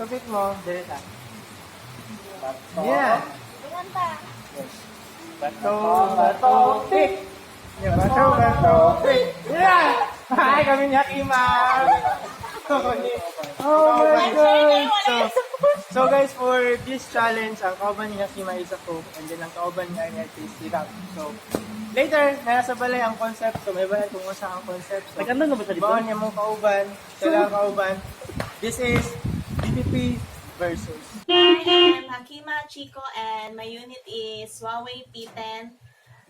pagpit mo, direta. Yeah. Yes. Bato, pick. Yeah, bato, pick. Yeah! Hi, kami ni Hakima. Oh my God! So guys, for this challenge, ang kauban ni Hakima is ako, and then ang kauban ni Arnel is si Ram. So, later, nasa balay ang concept. So, may balay kung usa ang concept. So, Nagkanda na ba siya dito? baon niya mong kauban, sila ang kauban. This is DPP versus. I am Hakima Chico and my unit is Huawei P10.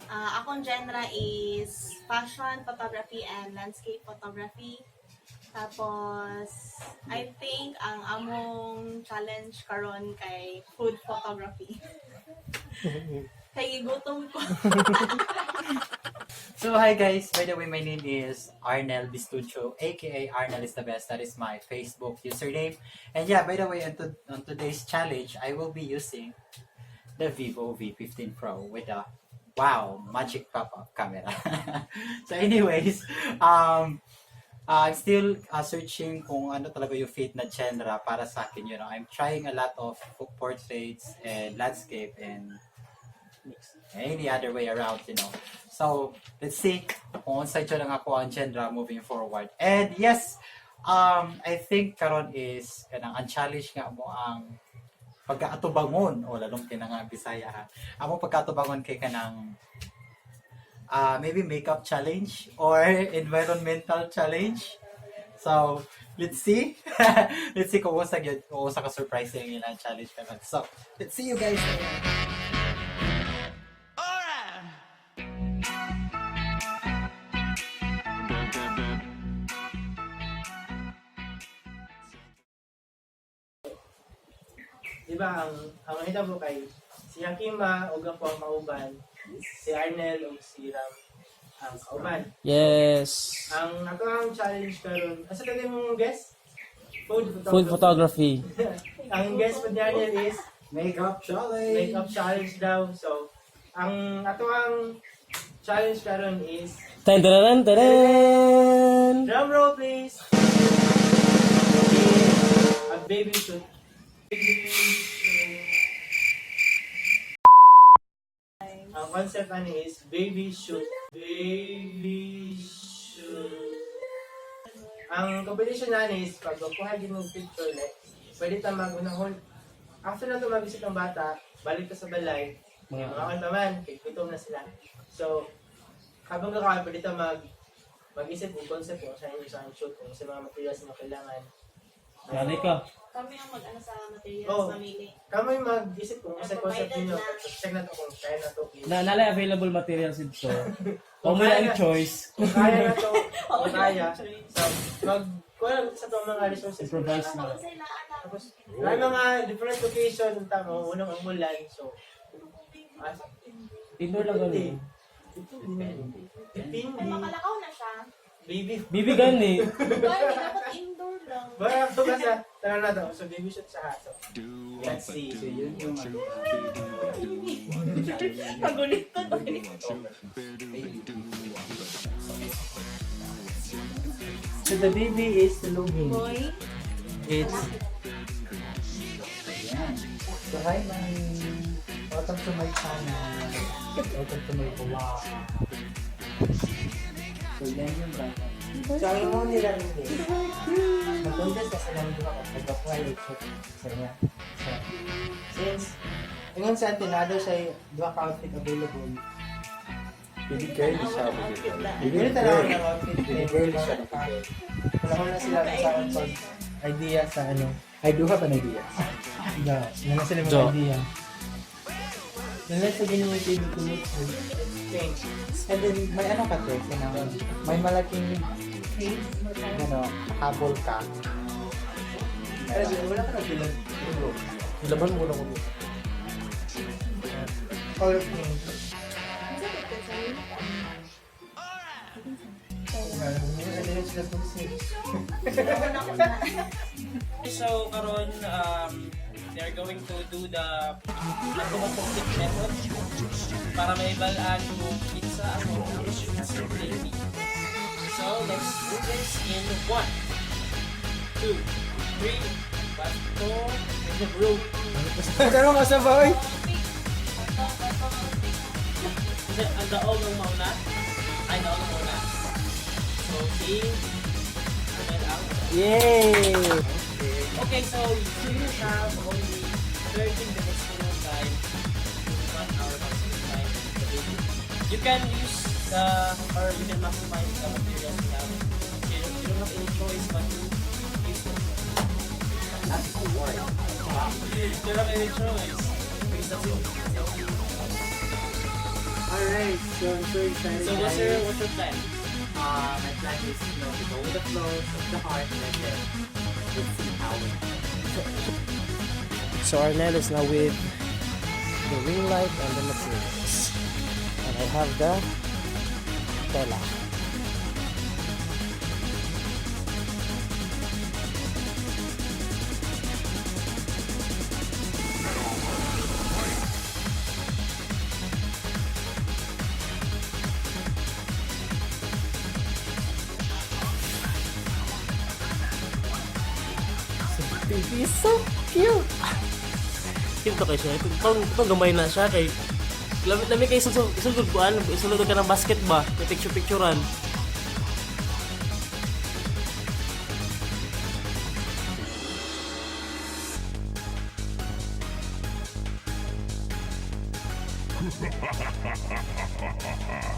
Akong genre is fashion photography and landscape photography. Tapos, I think ang among challenge karon kay food photography. Kay gutom ko. So hi guys, by the way, my name is Arnel Bistucho, aka Arnel is the best. That is my Facebook username. And yeah, by the way, on today's challenge, I will be using the Vivo V15 Pro with a wow magic pop-up camera. So anyways, I'm still searching kung ano talaga yung fit na genre para sa akin. You know, I'm trying a lot of portraits and landscape and any other way around, you know. So, let's see kung saan lang ako ang genre moving forward. And yes, I think karon is ang challenge nga mo ang pagkaatubangon o lalong kinang Bisaya ha. Amo pagkaatubangon kay kanang maybe makeup challenge or environmental challenge. So, let's see. Let's see kung usa ka surprising ilang challenge karon. So, let's see you guys. Diba, ang mahita po kay si Hakima o ang pang kauban, si Arnel o si Ram ang kauban. Yes. Ang ato ang challenge karon, asa dali mong guess? Food photography. Ang guess po ni Arnel is Makeup challenge. makeup challenge daw. So, ang ato ang challenge karon is Tan tan tan tan. drum roll please. A baby shoot. Ang concept ano is baby shoot. Baby shoot. Ang competition na is pag kuha din ng picture like, pwede ta mag-unahon. After na ito mag-isip ng bata, balik ka sa balay. Mga kantaman, kay gutom na sila. So, habang kakain, pwede ta mag-isip ng concept kung saan yung saan shoot, kung sa mga materials na kailangan. Lali ka. Kami ang mag-ano sa materials, Oh. mamili. Kami mag-isip kung sa concept ninyo. Check na ito kung kaya na ito. Nalay available materials dito. Kung mo lang choice. Kung kaya na ito, kung kaya. So, kuha lang sa itong mga resources. Improvise na. Tapos, may mga different location, tama, unang ang mulan. So, Indoor lang gano'n. Depende. Ay, makalakaw na siya. Baby. Bibigan eh. Pero dapat indoor lang. Bara, ito ka sa, tara na daw. So, baby shoot sa haso. Let's see. So yun yung Pagulit ko to. So, the baby is tulungin. Boy. It's, So hi man. Welcome to my channel. Welcome to my vlog. So yan yung brand. so, ang mo nila rin eh. Mag-contest kasi lang doon ako. Mag-apply sa niya. So, since, ingon sa antinado siya duha ka outfit available. Hindi girly siya. Hindi talaga ng outfit. Hindi girly siya. Wala ko na sila sa idea sa ano. I do have an idea. Wala na sila Jo. mga idea. Unless sa ganyan yung table to look for. Thanks. And then may ano ka te, may malaking habol ka. Pero wala ka na bilang. Ilaban mo lang mo. Color pink. So karon they are going to do the automatic method para maibalaan yung pizza ako sa baby. So let's do this in 1, 2, 3, Bato, medyo bro. Pero masabay. Ang daog ang mauna. Ay, daog ang mauna. So, si Arnel ang. Yay! Okay, so you have only 30 minutes to time. 1 hour maximum time. You can use or you can maximize the materials you have. You don't have any choice but to use them. That's the word. You don't have any choice. Because that's it. Alright, so I'm so excited. So what's your plan? My plan is, you know, to go with the flow of the heart and then we'll see how it So Arnel is now with the ring light and the materials. And I have the tela. Baby is so cute! Cute to kay siya. Itong gamay na siya kay lamit kay isulod ko isulod ka ng basket ba? May picture-picturean.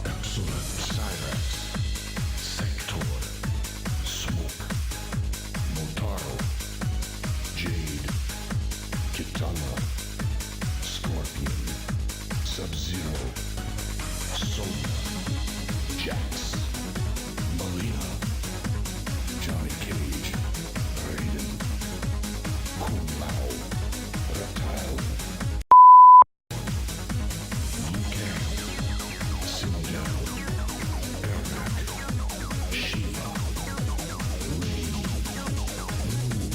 Excellent Cyrex, Sector, Smoke, Motaro, Jade, Kitana, Scorpion, Sub-Zero, Soma, Jax, Melina, Johnny Cage, Raiden, Kung Lao, Reptile, Sindel, Ermac, Shiva, Lee,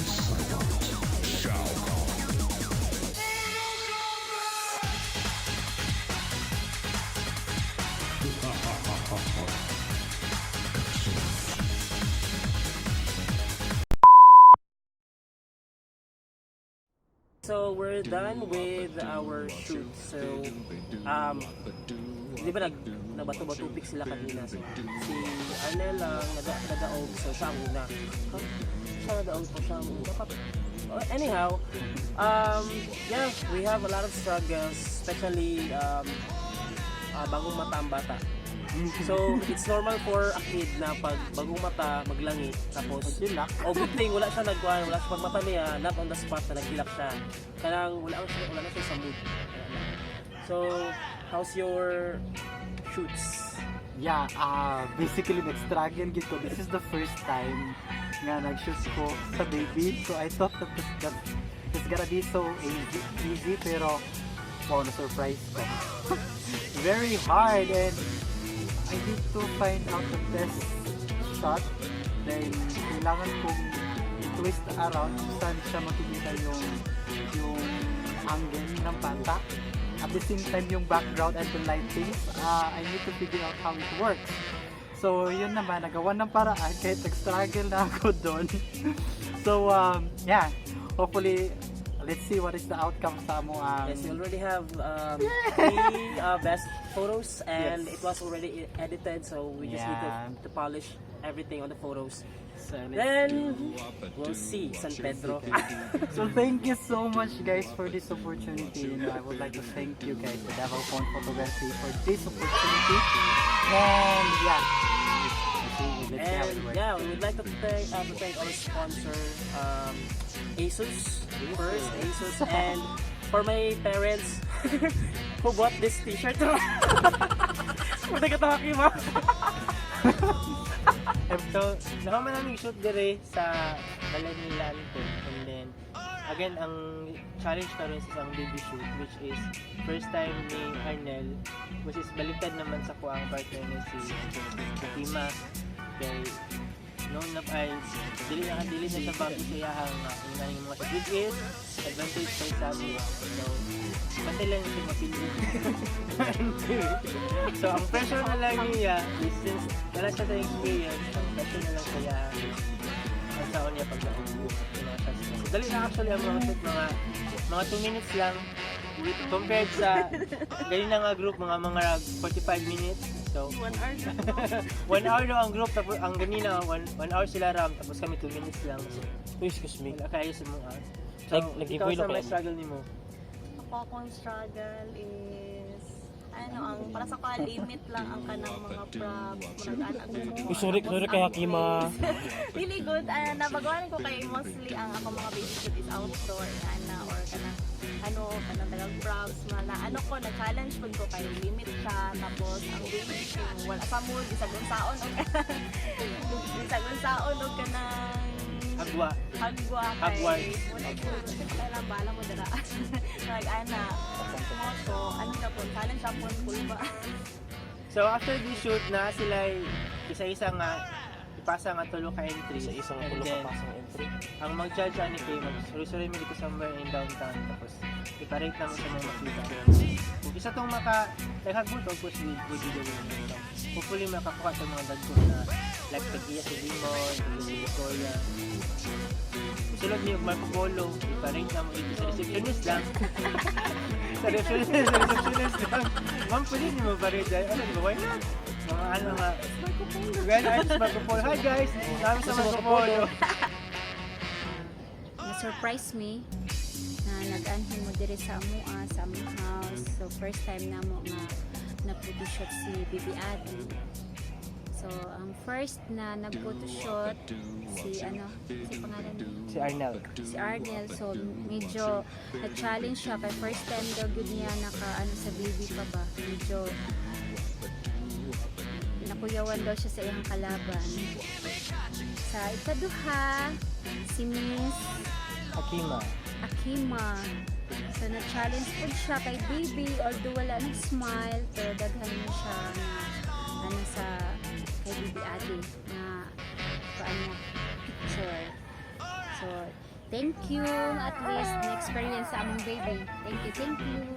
Cyborg, Shao Kahn. So we're done with our shoot. So di ba nagbato-bato pick sila kanina. So, si Arnel lang nadaog, so siya ang una. Siya nadaog po siya ang una. Anyhow, yeah, we have a lot of struggles, especially bagong mata ang bata. So, it's normal for a kid na pag bagong mata, maglangit, tapos o good thing, wala siya nagkuhan, wala siya pagmata niya, not on the spot na nagkilak siya. Kanang wala na siya sa mood. So, how's your shoots? Yeah, basically nag-struggle gid ko. This is the first time nga nag-shoot ko sa baby. So I thought that it's gonna be so easy pero wow, na-surprise ko. Very hard and I need to find out the best shot. Then kailangan kong twist around kung saan siya makikita yung angle ng bata. At the same time, yung background and the lightings, I need to figure out how it works. So, yun naman, nagawa ng paraan kahit nag-struggle na ako doon. So, yeah, hopefully, let's see what is the outcome sa mo. Yes, we already have 3 best photos and Yes. it was already edited, so we just need to polish everything on the photos. So, Then, we'll see San Pedro. so thank you so much guys for this opportunity. You know, I would like to thank you guys, the Devil Phone Photography, for this opportunity. And yeah, let's see how it And works. yeah, we would like to thank our sponsor, Asus first, Asus, and for my parents who bought this t-shirt. Punta ka to, Hakima. So, nakaman namin shoot dire sa Balanilan ko. And then, again, ang challenge karon is ang baby shoot, which is first time ni Arnel, which is baliktad naman sa kuang partner niya si Hakima. Kay, noon na ay, dili na sa bago siya hang yung mga shoot, which is advantage kay sabi. So, pati lang siya mapili. So, ang pressure na lang niya is since wala siya sa experience, ang pressure na lang kaya saon niya pag nabubuo. Dali na actually ang mga shoot, mga 2 minutes lang compared sa ganyan na nga group mga 45 minutes. So 1 hour na. 1 hour daw ang group, tapos ang ganina 1 hour sila ram, tapos kami 2 minutes lang. So, Excuse me. wala kayo sa mga. So, Nag-giveaway ikaw sa na may kayo. struggle nimo. Ako akong struggle is ang para sa ka limit lang ang kanang mga props, mga anak mo. Sorry kay Hakima. Really good. Nabagawan ko kay mostly ang ako mga baby shoot is outdoor or kanang tagang props na ko na challenge pud ko kay limit siya, tapos ang baby shoot wala sa mood isagong saon og isagong saon og kanang Hagwa. kay wala ko lang bala mo dira. So na po challenge ako kulba. So after the shoot na sila isa-isa nga ipasa nga tulo ka entry. Isa-isang And pulo then, ka pasang entry. ang mag-judge ani kay mag-suri-suri mo dito somewhere in downtown, tapos iparate na mo sa mga makita. Kung isa tong hagbo to, of course we do the winning. So, hopefully makakuha sa mga dagko na like Tagia si Limon, si Victoria. Sulod niyo Marco Polo, iparate na mo dito sa receptionist lang. sa receptionist lang. Ma'am, pwede niyo mo parate. Ano, di ba? Why not? Mga nga. Well, artist Marco Polo. Hi guys! Kami sa Marco Polo. Na-surprise me na nag-anhin mo diri sa among house. So first time na mo nga na-photoshoot si Bibi Adi. So ang first na nag-photoshoot si pangalan niya? Si Arnel. Si Arnel. So medyo na-challenge siya kay first time daw gud niya sa baby pa ba. Medyo nakuyawan daw siya sa iyang kalaban. Sa ikaduha, si Miss Hakima. So na-challenge po siya kay baby, although wala nang smile, pero daghan mo siya na sa kay Bibi Ate na picture. So thank you, at least na-experience sa among baby. Thank you.